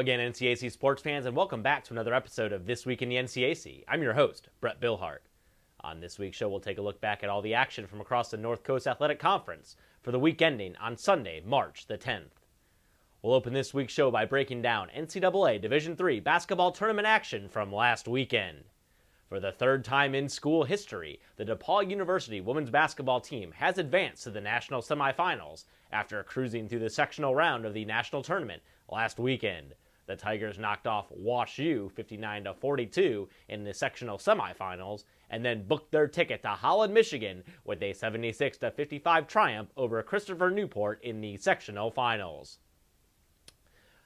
again, NCAC sports fans, and welcome back to another episode of This Week in the NCAC. I'm your host, Brett Billhart. On this week's show, we'll take a look back at all the action from across the North Coast Athletic Conference for the week ending on Sunday, March the 10th. We'll open this week's show by breaking down NCAA Division III basketball tournament action from last weekend. For the third time in school history, the DePaul University women's basketball team has advanced to the national semifinals after cruising through the sectional round of the national tournament last weekend. The Tigers knocked off Wash U 59-42 in the sectional semifinals and then booked their ticket to Holland, Michigan with a 76-55 triumph over Christopher Newport in the sectional finals.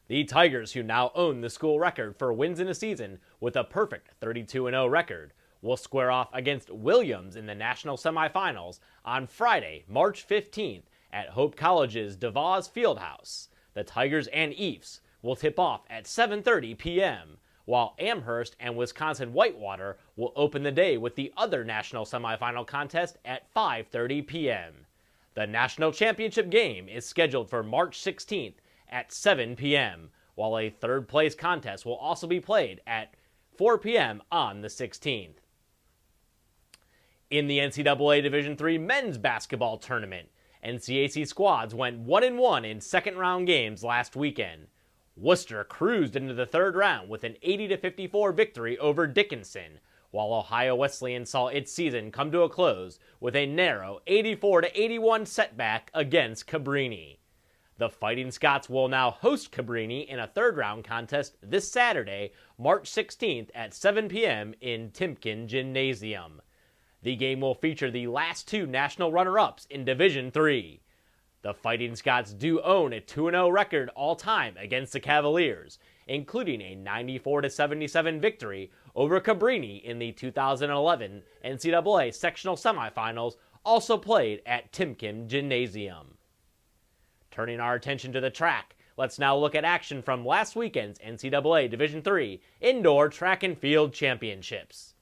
The Tigers, who now own the school record for wins in a season with a perfect 32-0 record, will square off against Williams in the national semifinals on Friday, March 15th at Hope College's DeVos Fieldhouse. The Tigers and Ephs will tip off at 7:30 p.m., while Amherst and Wisconsin Whitewater will open the day with the other national semifinal contest at 5:30 p.m. The national championship game is scheduled for March 16th at 7 p.m., while a third-place contest will also be played at 4 p.m. on the 16th. In the NCAA Division III men's basketball tournament, NCAC squads went 1-1 in second-round games last weekend. Worcester cruised into the third round with an 80-54 victory over Dickinson, while Ohio Wesleyan saw its season come to a close with a narrow 84-81 setback against Cabrini. The Fighting Scots will now host Cabrini in a third-round contest this Saturday, March 16th at 7 p.m. in Timken Gymnasium. The game will feature the last two national runner-ups in Division III. The Fighting Scots do own a 2-0 record all-time against the Cavaliers, including a 94-77 victory over Cabrini in the 2011 NCAA sectional semifinals, also played at Timken Gymnasium. Turning our attention to the track, let's now look at action from last weekend's NCAA Division III Indoor Track and Field Championships.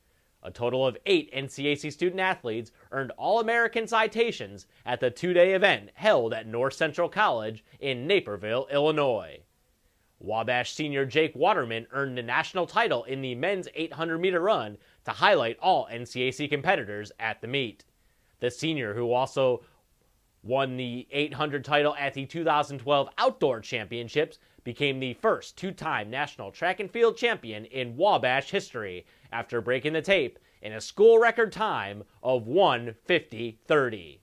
A total of 8 NCAC student-athletes earned All-American citations at the two-day event held at North Central College in Naperville, Illinois. Wabash senior Jake Waterman earned the national title in the men's 800-meter run to highlight all NCAC competitors at the meet. The senior, who also won the 800 title at the 2012 Outdoor Championships, became the first two-time national track and field champion in Wabash history after breaking the tape in a school record time of 1:50:30.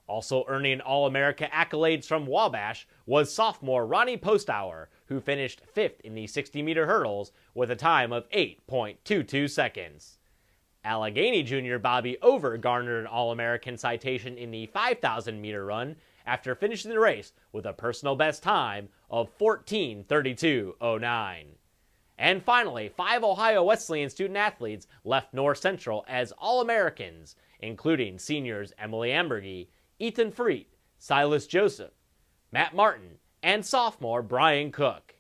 Also earning All-America accolades from Wabash was sophomore Ronnie Postauer, who finished 5th in the 60-meter hurdles with a time of 8.22 seconds. Allegheny junior Bobby Over garnered an All-American citation in the 5,000-meter run after finishing the race with a personal best time of 14:32:09. And finally, 5 Ohio Wesleyan student-athletes left North Central as All-Americans, including seniors Emily Ambergy, Ethan Freet, Silas Joseph, Matt Martin, and sophomore Brian Cook.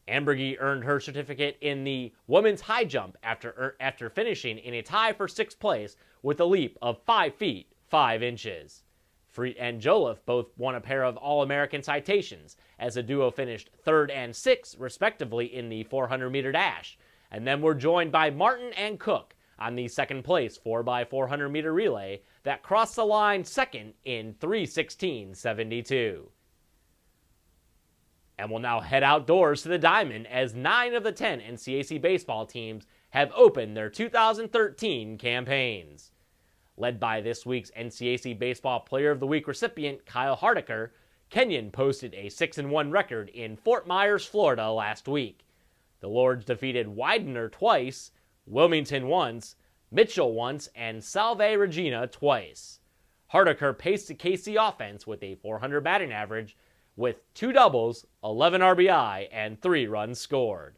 Ambergy earned her certificate in the women's high jump after finishing in a tie for 6th place with a leap of 5 feet 5 inches. Freet and Joliffe both won a pair of All-American citations as the duo finished 3rd and 6th respectively in the 400-meter dash, and then were joined by Martin and Cook on the 2nd place 4x400-meter relay that crossed the line second in 3:16:72. And we'll now head outdoors to the Diamond as 9 of the 10 NCAC baseball teams have opened their 2013 campaigns. Led by this week's NCAC Baseball Player of the Week recipient Kyle Hardiker, Kenyon posted a 6-1 record in Fort Myers, Florida last week. The Lords defeated Widener twice, Wilmington once, Mitchell once, and Salve Regina twice. Hardiker paced the KC offense with a .400 batting average, with 2 doubles, 11 RBI, and 3 runs scored.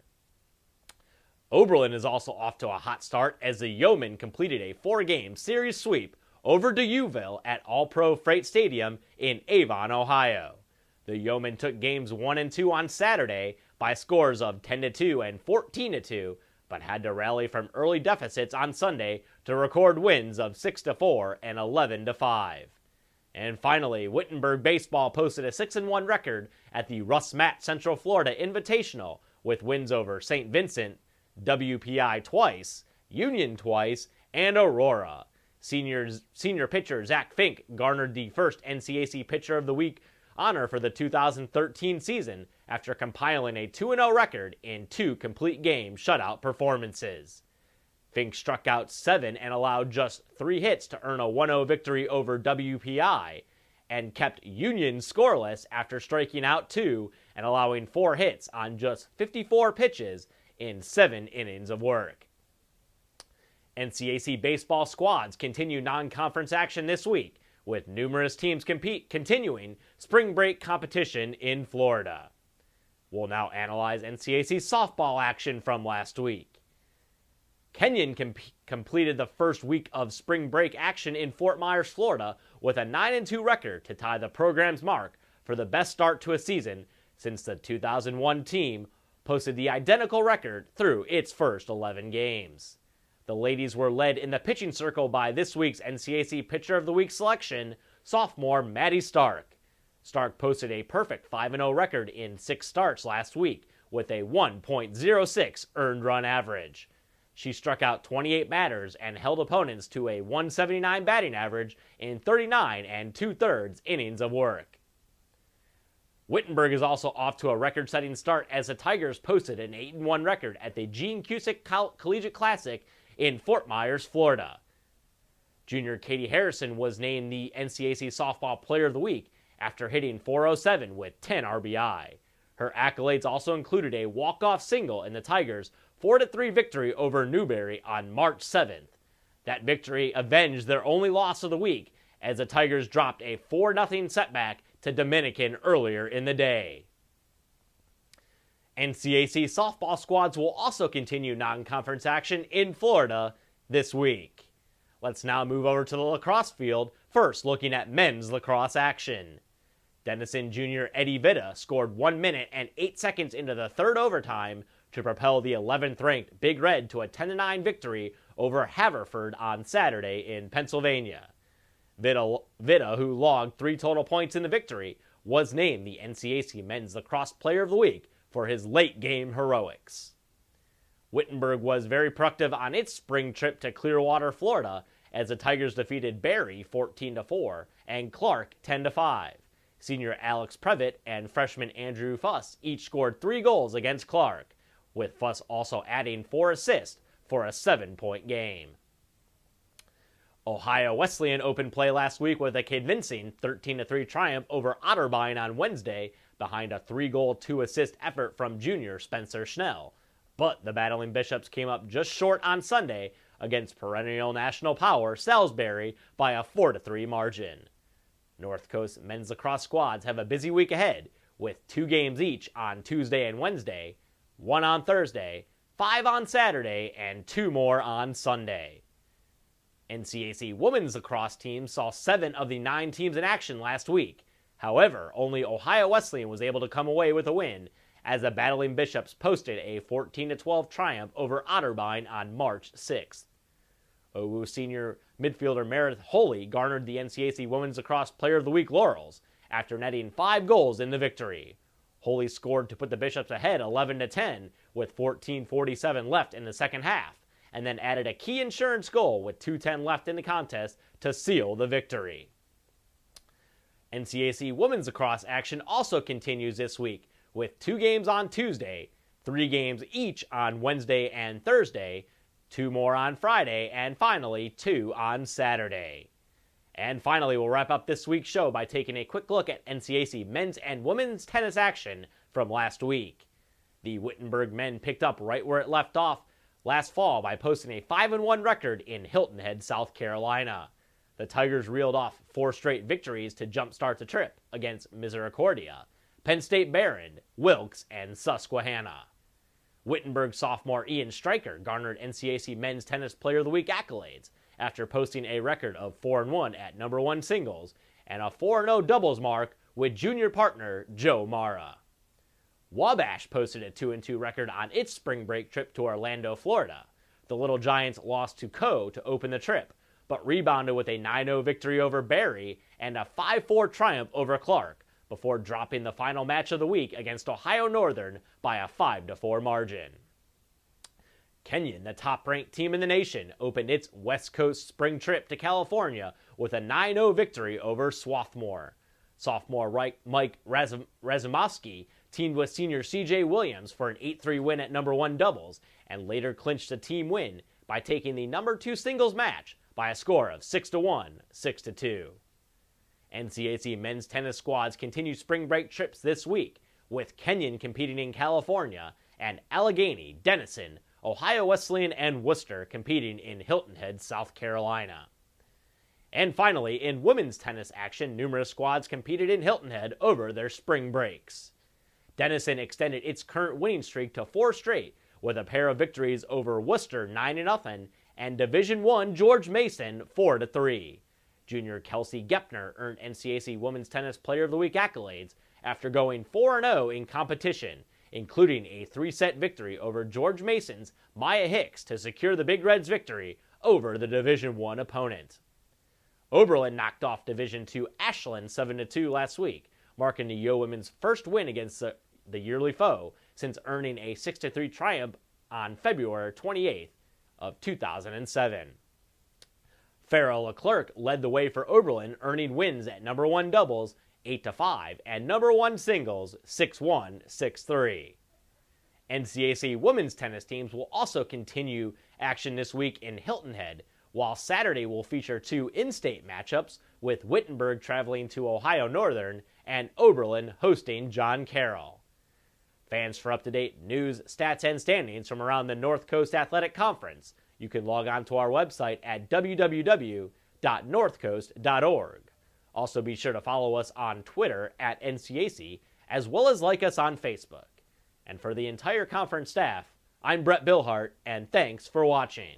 Oberlin is also off to a hot start as the Yeomen completed a 4-game series sweep over Deauville at All-Pro Freight Stadium in Avon, Ohio. The Yeomen took games 1 and 2 on Saturday by scores of 10-2 and 14-2, but had to rally from early deficits on Sunday to record wins of 6-4 and 11-5. And finally, Wittenberg baseball posted a 6-1 record at the Russ Matt Central Florida Invitational with wins over St. Vincent, WPI twice, Union twice, and Aurora. Senior pitcher Zach Fink garnered the first NCAC Pitcher of the Week honor for the 2013 season after compiling a 2-0 record in 2 complete game shutout performances. Fink struck out 7 and allowed just 3 hits to earn a 1-0 victory over WPI, and kept Union scoreless after striking out 2 and allowing 4 hits on just 54 pitches in 7 innings of work. NCAC baseball squads continue non-conference action this week, with numerous teams continuing spring break competition in Florida. We'll now analyze NCAC softball action from last week. Kenyon completed the first week of spring break action in Fort Myers, Florida, with a 9-2 record to tie the program's mark for the best start to a season since the 2001 team posted the identical record through its first 11 games. The ladies were led in the pitching circle by this week's NCAC Pitcher of the Week selection, sophomore Maddie Stark. Stark posted a perfect 5-0 record in 6 starts last week with a 1.06 earned run average. She struck out 28 batters and held opponents to a 179 batting average in 39 2/3 innings of work. Wittenberg is also off to a record-setting start as the Tigers posted an 8-1 record at the Gene Cusick Collegiate Classic in Fort Myers, Florida. Junior Katie Harrison was named the NCAC Softball Player of the Week after hitting .407 with 10 RBI. Her accolades also included a walk-off single in the Tigers' 4-3 victory over Newberry on March 7th. That victory avenged their only loss of the week as the Tigers dropped a 4-0 setback to Dominican earlier in the day. NCAC softball squads will also continue non-conference action in Florida this week. Let's now move over to the lacrosse field, first looking at men's lacrosse action. Denison junior Eddie Vitta scored 1 minute and 8 seconds into the third overtime to propel the 11th-ranked Big Red to a 10-9 over Haverford on Saturday in Pennsylvania. Vitta, who logged 3 total points in the victory, was named the NCAC Men's Lacrosse Player of the Week for his late-game heroics. Wittenberg was very productive on its spring trip to Clearwater, Florida, as the Tigers defeated Barry 14-4 and Clark 10-5. Senior Alex Previtt and freshman Andrew Fuss each scored 3 goals against Clark, with Fuss also adding 4 assists for a 7-point game. Ohio Wesleyan opened play last week with a convincing 13-3 triumph over Otterbein on Wednesday behind a 3-goal, 2-assist effort from junior Spencer Schnell, but the Battling Bishops came up just short on Sunday against perennial national power Salisbury by a 4-3 margin. North Coast men's lacrosse squads have a busy week ahead, with 2 games each on Tuesday and Wednesday, 1 on Thursday, 5 on Saturday, and 2 more on Sunday. NCAC women's lacrosse teams saw 7 of the 9 teams in action last week. However, only Ohio Wesleyan was able to come away with a win, as the Battling Bishops posted a 14-12 triumph over Otterbein on March 6th. OU senior midfielder Meredith Holy garnered the NCAC Women's Lacrosse Player of the Week laurels after netting 5 goals in the victory. Holy scored to put the Bishops ahead 11-10 with 14:47 left in the second half, and then added a key insurance goal with 2:10 left in the contest to seal the victory. NCAC Women's Lacrosse action also continues this week, with 2 games on Tuesday, 3 games each on Wednesday and Thursday, 2 more on Friday, and finally 2 on Saturday. And finally, we'll wrap up this week's show by taking a quick look at NCAC men's and women's tennis action from last week. The Wittenberg men picked up right where it left off last fall by posting a 5-1 record in Hilton Head, South Carolina. The Tigers reeled off 4 straight victories to jumpstart the trip against Misericordia, Penn State Barron, Wilkes, and Susquehanna. Wittenberg sophomore Ian Stryker garnered NCAC Men's Tennis Player of the Week accolades after posting a record of 4-1 at number 1 singles and a 4-0 doubles mark with junior partner Joe Mara. Wabash posted a 2-2 record on its spring break trip to Orlando, Florida. The Little Giants lost to Co to open the trip, but rebounded with a 9-0 victory over Barry and a 5-4 triumph over Clark, before dropping the final match of the week against Ohio Northern by a 5-4 margin. Kenyon, the top-ranked team in the nation, opened its West Coast spring trip to California with a 9-0 victory over Swarthmore. Sophomore Mike Razumovsky teamed with senior C.J. Williams for an 8-3 win at number 1 doubles, and later clinched the team win by taking the number 2 singles match by a score of 6-1, 6-2. NCAC men's tennis squads continue spring break trips this week, with Kenyon competing in California and Allegheny, Denison, Ohio Wesleyan, and Worcester competing in Hilton Head, South Carolina. And finally, in women's tennis action, numerous squads competed in Hilton Head over their spring breaks. Denison extended its current winning streak to 4 straight, with a pair of victories over Worcester 9-0 and Division I George Mason 4-3. Junior Kelsey Gepner earned NCAC Women's Tennis Player of the Week accolades after going 4-0 in competition, including a 3-set victory over George Mason's Maya Hicks to secure the Big Reds' victory over the Division I opponent. Oberlin knocked off Division II Ashland 7-2 last week, marking the Yo Women's first win against the yearly foe since earning a 6-3 triumph on February 28th of 2007. Farrell Leclerc led the way for Oberlin, earning wins at number 1 doubles 8-5 and number 1 singles 6-1, 6-3. NCAC women's tennis teams will also continue action this week in Hilton Head, while Saturday will feature 2 in-state matchups, with Wittenberg traveling to Ohio Northern and Oberlin hosting John Carroll. Fans, for up-to-date news, stats, and standings from around the North Coast Athletic Conference, you can log on to our website at www.northcoast.org. Also, be sure to follow us on Twitter at NCAC, as well as like us on Facebook. And for the entire conference staff, I'm Brett Billhart, and thanks for watching.